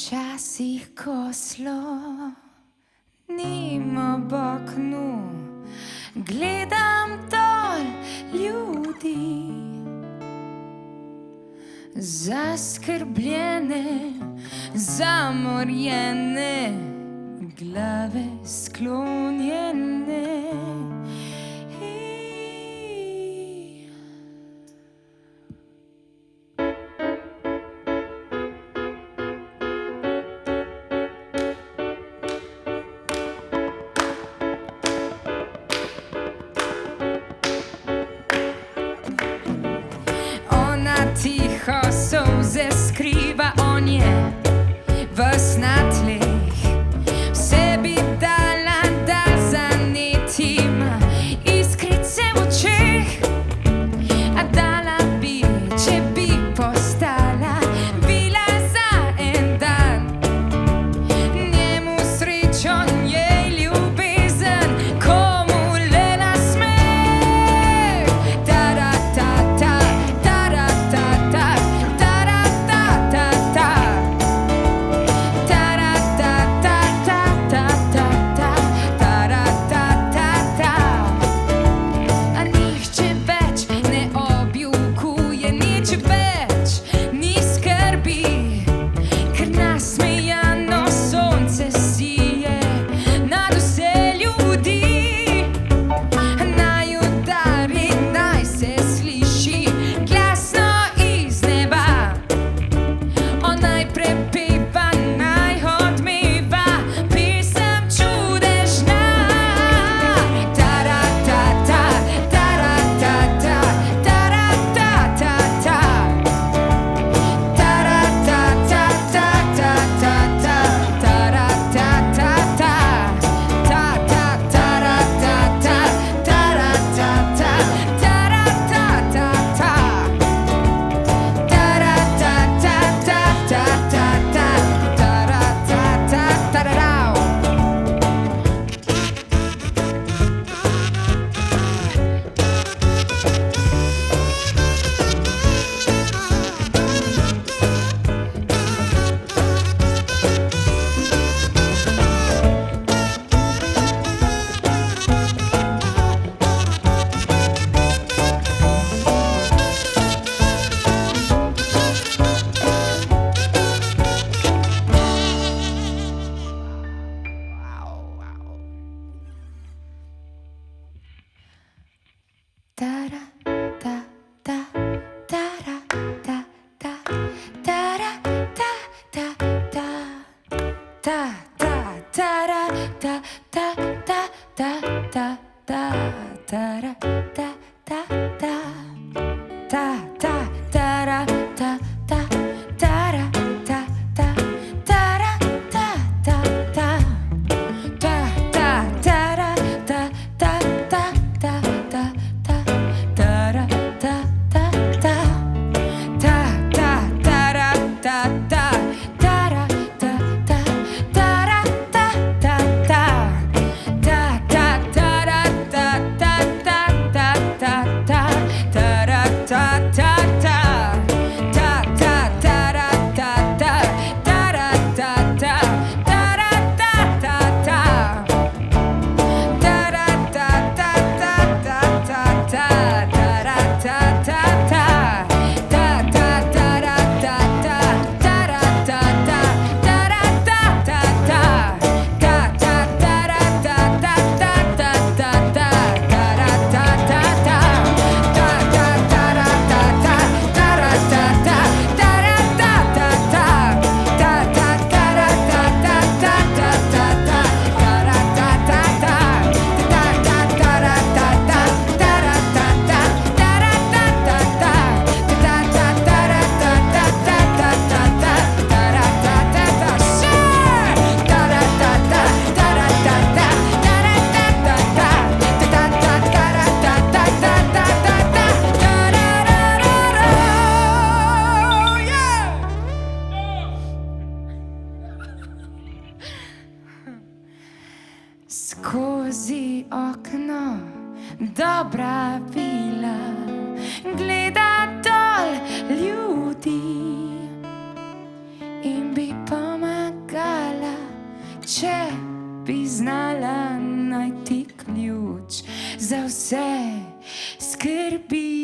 Včasih, ko slonim ob oknu, gledam dol ljudi, zaskrbljene, zamorjene, glave sklonjene. Tiho solze skriva, on je ves na tleh, v sebi dala, da zanetim iskrice v očeh. A dala bi, če bi postala vila za en dan, njemu srečo, njej ljubezen, komu le nasmeh. Ta-ra-ta-ta, skozi okno dobra vila gleda dol ljudi in bi pomagal. če bi znala najti ključ za vse skrbi.